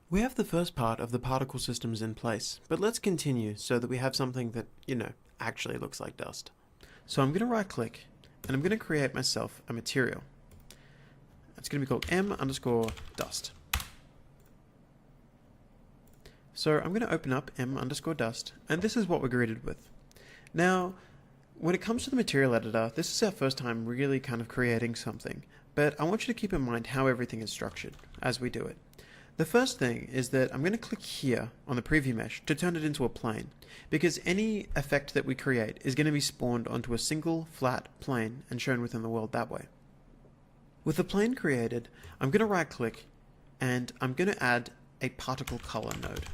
We have the first part of the particle systems in place, but let's continue so that we have something that, actually looks like dust. So I'm going to right click and I'm going to create myself a material. It's going to be called m_dust. So I'm going to open up m_dust, and this is what we're greeted with. Now, when it comes to the material editor, this is our first time really kind of creating something, but I want you to keep in mind how everything is structured as we do it. The first thing is that I'm going to click here on the preview mesh to turn it into a plane, because any effect that we create is going to be spawned onto a single flat plane and shown within the world that way. With the plane created, I'm going to right click and I'm going to add a particle color node.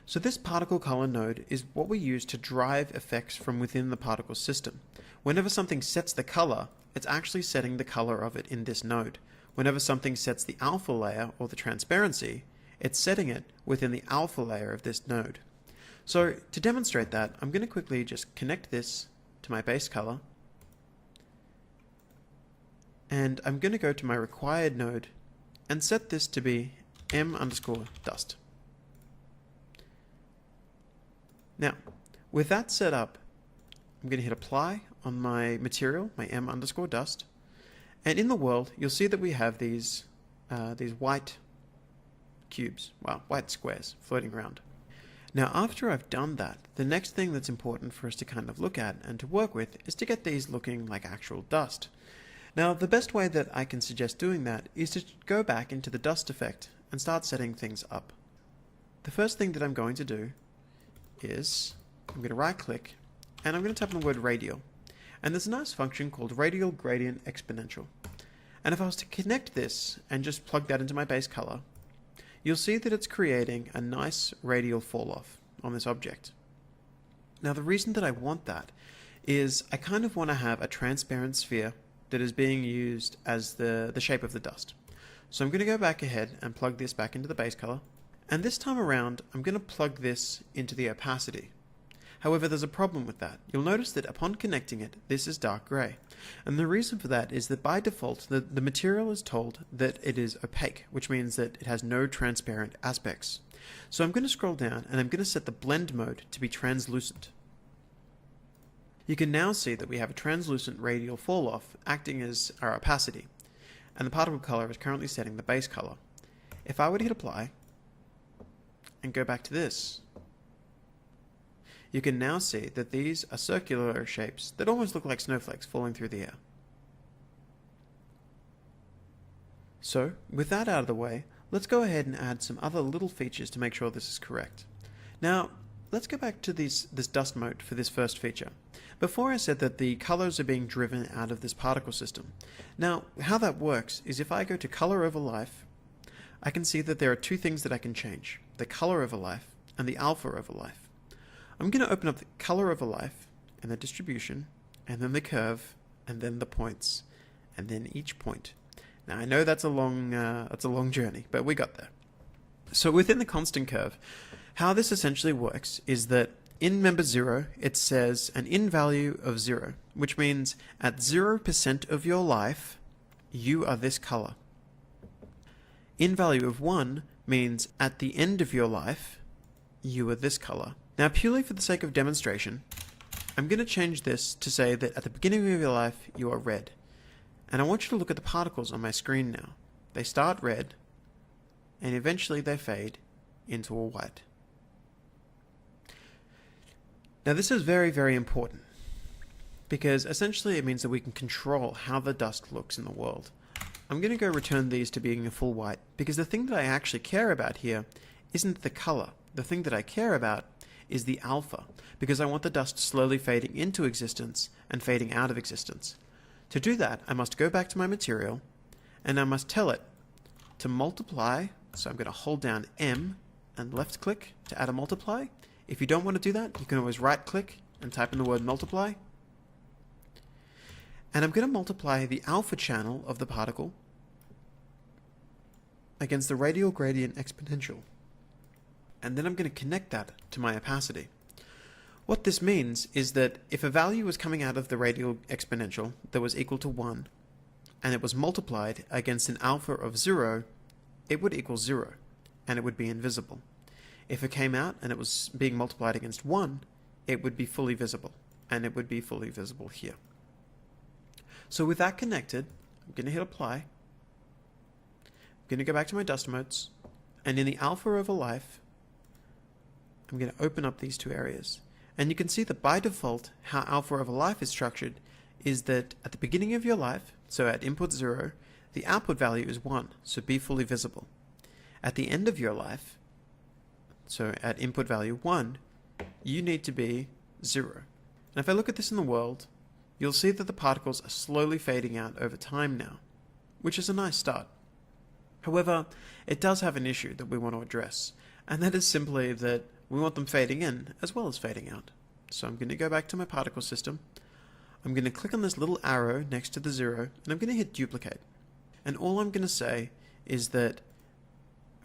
So this particle color node is what we use to drive effects from within the particle system. Whenever something sets the color, it's actually setting the color of it in this node. Whenever something sets the alpha layer, or the transparency, it's setting it within the alpha layer of this node. So to demonstrate that, I'm going to quickly just connect this to my base color, and I'm going to go to my required node and set this to be m_dust. Now, with that set up, I'm going to hit apply on my material, my m_dust, and in the world, you'll see that we have these white cubes, well, white squares floating around. Now, after I've done that, the next thing that's important for us to kind of look at and to work with is to get these looking like actual dust. Now, the best way that I can suggest doing that is to go back into the dust effect and start setting things up. The first thing that I'm going to do is I'm going to right click and I'm going to type in the word radial. And there's a nice function called radial gradient exponential. And if I was to connect this and just plug that into my base color, you'll see that it's creating a nice radial fall off on this object. Now the reason that I want that is I kind of want to have a transparent sphere that is being used as the shape of the dust. So I'm going to go back ahead and plug this back into the base color. And this time around, I'm going to plug this into the opacity. However, there's a problem with that. You'll notice that upon connecting it, this is dark gray. And the reason for that is that by default, the material is told that it is opaque, which means that it has no transparent aspects. So I'm going to scroll down and I'm going to set the blend mode to be translucent. You can now see that we have a translucent radial fall off acting as our opacity. And the particle color is currently setting the base color. If I were to hit apply and go back to this, you can now see that these are circular shapes that almost look like snowflakes falling through the air. So, with that out of the way, let's go ahead and add some other little features to make sure this is correct. Now, let's go back to this dust mode for this first feature. Before I said that the colors are being driven out of this particle system. Now, how that works is if I go to color over life, I can see that there are two things that I can change: the color over life and the alpha over life. I'm going to open up the color over life and the distribution and then the curve and then the points and then each point. Now I know that's a long journey, but we got there. So within the constant curve, how this essentially works is that in member 0 it says an in value of 0, which means at 0% of your life you are this color. In value of 1 means at the end of your life you are this color. Now, purely for the sake of demonstration, I'm going to change this to say that at the beginning of your life, you are red. And I want you to look at the particles on my screen now. They start red, and eventually they fade into a white. Now, this is very, very important, because essentially it means that we can control how the dust looks in the world. I'm going to go return these to being a full white, because the thing that I actually care about here isn't the color. The thing that I care about is the alpha, because I want the dust slowly fading into existence and fading out of existence. To do that, I must go back to my material, and I must tell it to multiply. So I'm going to hold down M and left click to add a multiply. If you don't want to do that, you can always right click and type in the word multiply. And I'm going to multiply the alpha channel of the particle against the radial gradient exponential. And then I'm going to connect that to my opacity. What this means is that if a value was coming out of the radial exponential that was equal to 1, and it was multiplied against an alpha of 0, it would equal 0, and it would be invisible. If it came out and it was being multiplied against 1, it would be fully visible, and it would be fully visible here. So with that connected, I'm going to hit apply. I'm going to go back to my dust modes, and in the alpha over life, I'm going to open up these two areas. And you can see that by default, how alpha over life is structured is that at the beginning of your life, so at input 0, the output value is 1, so be fully visible. At the end of your life, so at input value 1, you need to be 0. And if I look at this in the world, you'll see that the particles are slowly fading out over time now, which is a nice start. However, it does have an issue that we want to address, and that is simply that we want them fading in as well as fading out. So I'm going to go back to my particle system. I'm going to click on this little arrow next to the 0, and I'm going to hit duplicate. And all I'm going to say is that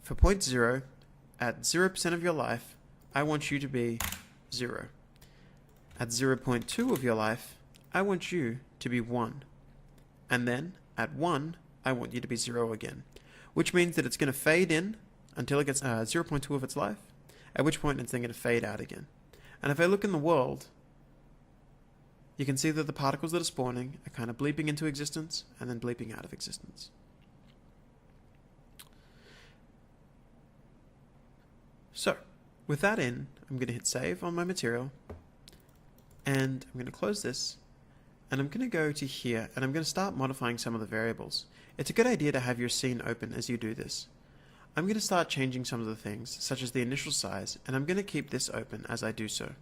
for point 0, at 0% of your life, I want you to be 0. At 0.2 of your life, I want you to be 1. And then, at 1, I want you to be 0 again. Which means that it's going to fade in until it gets 0.2 of its life, at which point it's then going to fade out again. And if I look in the world, you can see that the particles that are spawning are kind of bleeping into existence and then bleeping out of existence. So, with that in, I'm going to hit save on my material, and I'm going to close this, and I'm going to go to here, and I'm going to start modifying some of the variables. It's a good idea to have your scene open as you do this. I'm going to start changing some of the things, such as the initial size, and I'm going to keep this open as I do so.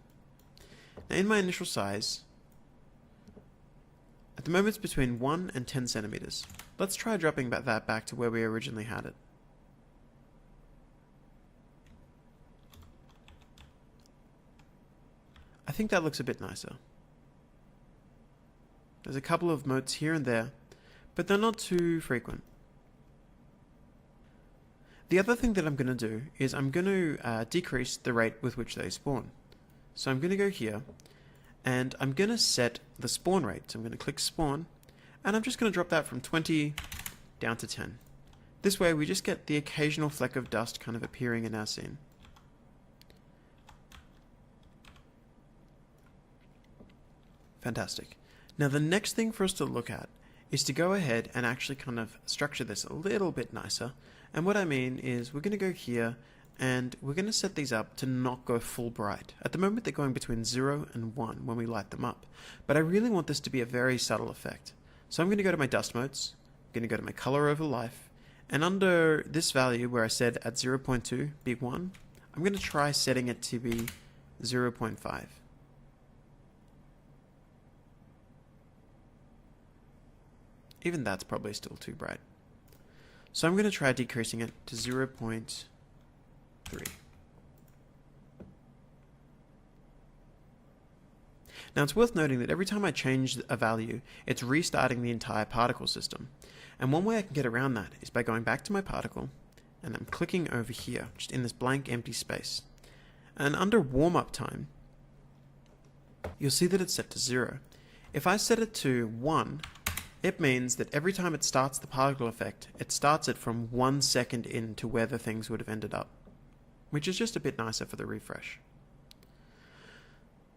Now in my initial size, at the moment it's between 1 and 10 centimeters. Let's try dropping that back to where we originally had it. I think that looks a bit nicer. There's a couple of motes here and there, but they're not too frequent. The other thing that I'm going to do is I'm going to decrease the rate with which they spawn. So I'm going to go here, and I'm going to set the spawn rate. So I'm going to click spawn, and I'm just going to drop that from 20 down to 10. This way we just get the occasional fleck of dust kind of appearing in our scene. Fantastic. Now the next thing for us to look at is to go ahead and actually kind of structure this a little bit nicer. And what I mean is we're going to go here and we're going to set these up to not go full bright. At the moment they're going between 0 and 1 when we light them up. But I really want this to be a very subtle effect. So I'm going to go to my dust modes, I'm going to go to my color over life, and under this value where I said at 0.2 be 1, I'm going to try setting it to be 0.5. Even that's probably still too bright. So I'm going to try decreasing it to 0.3. Now it's worth noting that every time I change a value, it's restarting the entire particle system. And one way I can get around that is by going back to my particle, and I'm clicking over here, just in this blank empty space. And under warm-up time, you'll see that it's set to 0. If I set it to 1, it means that every time it starts the particle effect, it starts it from 1 second in to where the things would have ended up, which is just a bit nicer for the refresh.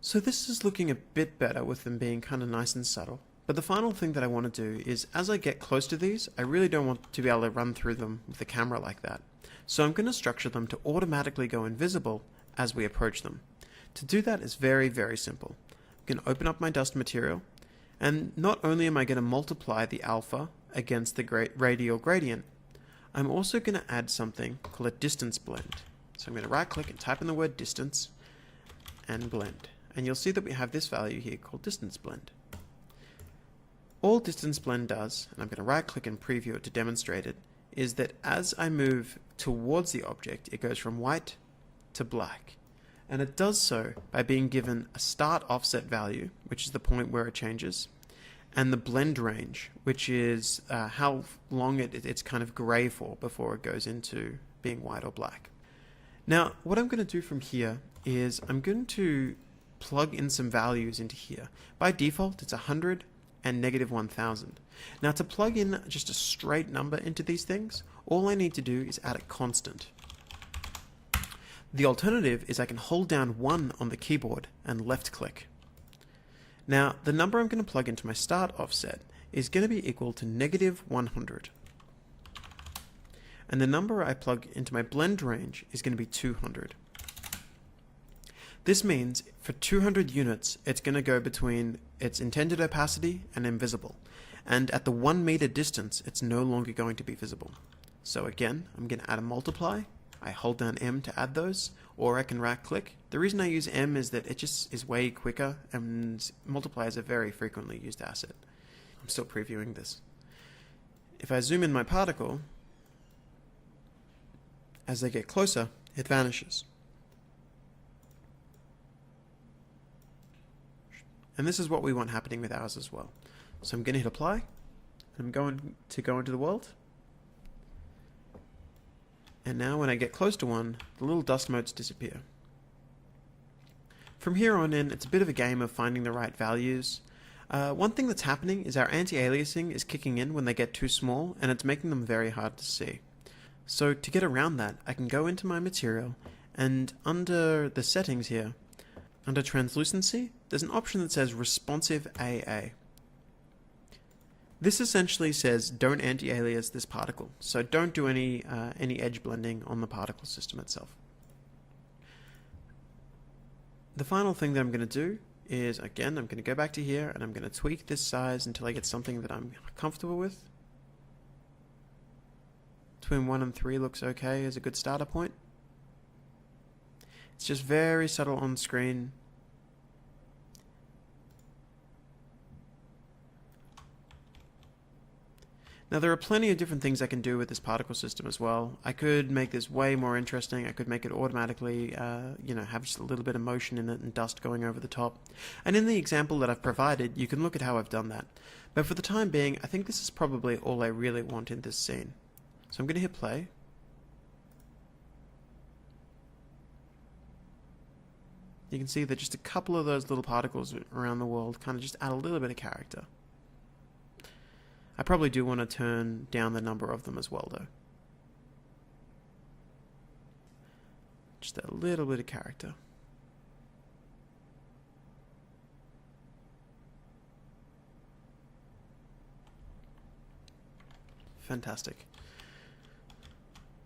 So this is looking a bit better with them being kind of nice and subtle. But the final thing that I want to do is, as I get close to these, I really don't want to be able to run through them with the camera like that. So I'm going to structure them to automatically go invisible as we approach them. To do that is very, very simple. I'm going to open up my dust material, and not only am I going to multiply the alpha against the radial gradient, I'm also going to add something called a distance blend. So I'm going to right click and type in the word distance and blend. And you'll see that we have this value here called distance blend. All distance blend does, and I'm going to right click and preview it to demonstrate it, is that as I move towards the object, it goes from white to black. And it does so by being given a start offset value, which is the point where it changes, and the blend range, which is how long it's kind of gray for before it goes into being white or black. Now, what I'm going to do from here is I'm going to plug in some values into here. By default, it's 100 and -1000. Now to plug in just a straight number into these things, all I need to do is add a constant. The alternative is I can hold down 1 on the keyboard and left click. Now the number I'm going to plug into my start offset is going to be equal to -100. And the number I plug into my blend range is going to be 200. This means for 200 units, it's going to go between its intended opacity and invisible. And at the 1 meter distance, it's no longer going to be visible. So again, I'm going to add a multiply. I hold down M to add those, or I can right click. The reason I use M is that it just is way quicker, and multiply is a very frequently used asset. I'm still previewing this. If I zoom in my particle, as they get closer, it vanishes. And this is what we want happening with ours as well. So I'm going to hit apply, and I'm going to go into the world. And now when I get close to one, the little dust motes disappear. From here on in, it's a bit of a game of finding the right values. One thing that's happening is our anti-aliasing is kicking in when they get too small, and it's making them very hard to see. So to get around that, I can go into my material, and under the settings here, under translucency, there's an option that says responsive AA. This essentially says don't anti-alias this particle, so don't do any edge blending on the particle system itself. The final thing that I'm going to do is, again, I'm going to go back to here and I'm going to tweak this size until I get something that I'm comfortable with. Between 1 and 3 looks okay as a good starter point. It's just very subtle on screen. Now there are plenty of different things I can do with this particle system as well. I could make this way more interesting. I could make it automatically, have just a little bit of motion in it and dust going over the top. And in the example that I've provided, you can look at how I've done that. But for the time being, I think this is probably all I really want in this scene. So I'm going to hit play. You can see that just a couple of those little particles around the world kind of just add a little bit of character. I probably do want to turn down the number of them as well, though. Just a little bit of character. Fantastic.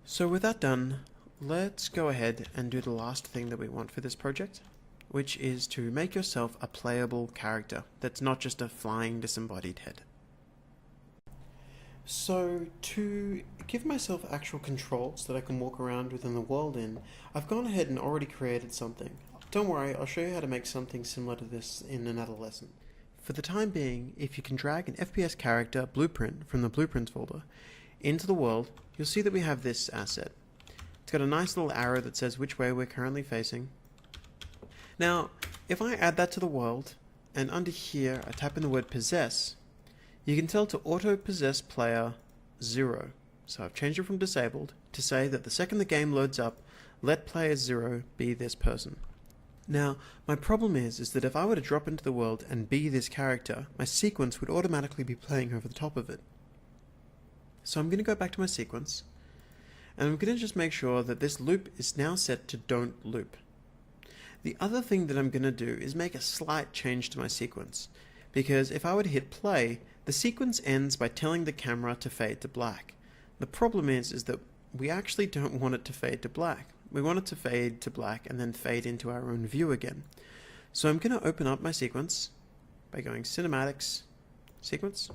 So with that done, let's go ahead and do the last thing that we want for this project, which is to make yourself a playable character that's not just a flying disembodied head. So to give myself actual controls that I can walk around within the world in, I've gone ahead and already created something. Don't worry, I'll show you how to make something similar to this in another lesson. For the time being, if you can drag an FPS character blueprint from the blueprints folder into the world, you'll see that we have this asset. It's got a nice little arrow that says which way we're currently facing. Now, if I add that to the world, and under here I type in the word possess, you can tell to auto possess player 0. So I've changed it from disabled to say that the second the game loads up, let player 0 be this person. Now, my problem is that if I were to drop into the world and be this character, my sequence would automatically be playing over the top of it. So I'm going to go back to my sequence, and I'm going to just make sure that this loop is now set to don't loop. The other thing that I'm going to do is make a slight change to my sequence, because if I were to hit play, the sequence ends by telling the camera to fade to black. The problem is that we actually don't want it to fade to black. We want it to fade to black and then fade into our own view again. So I'm going to open up my sequence by going Cinematics, Sequence.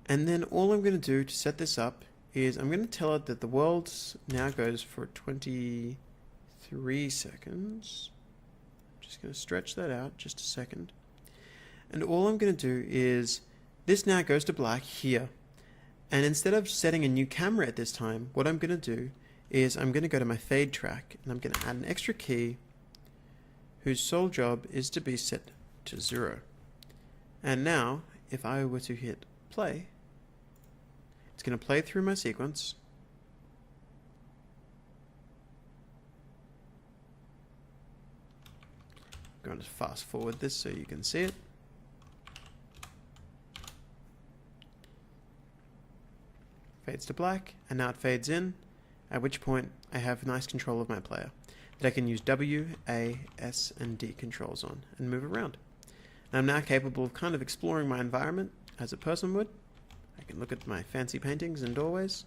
And then all I'm going to do to set this up is I'm going to tell it that the world now goes for 23 seconds. I'm just going to stretch that out just a second. And all I'm going to do is, this now goes to black here. And instead of setting a new camera at this time, what I'm going to do is I'm going to go to my fade track and I'm going to add an extra key whose sole job is to be set to 0. And now, if I were to hit play, it's going to play through my sequence. I'm going to fast forward this so you can see it. fades to black, and now it fades in, at which point I have nice control of my player that I can use W, A, S, and D controls on and move around. And I'm now capable of kind of exploring my environment as a person would. I can look at my fancy paintings and doorways,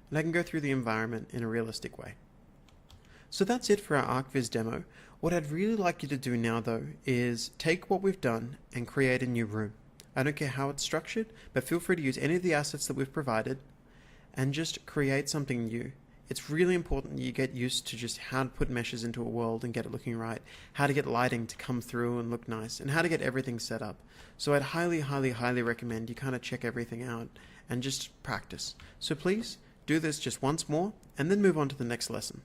and I can go through the environment in a realistic way. So that's it for our ArcViz demo. What I'd really like you to do now though is take what we've done and create a new room. I don't care how it's structured, but feel free to use any of the assets that we've provided and just create something new. It's really important you get used to just how to put meshes into a world and get it looking right, how to get lighting to come through and look nice, and how to get everything set up. So I'd highly recommend you kind of check everything out and just practice. So please do this just once more and then move on to the next lesson.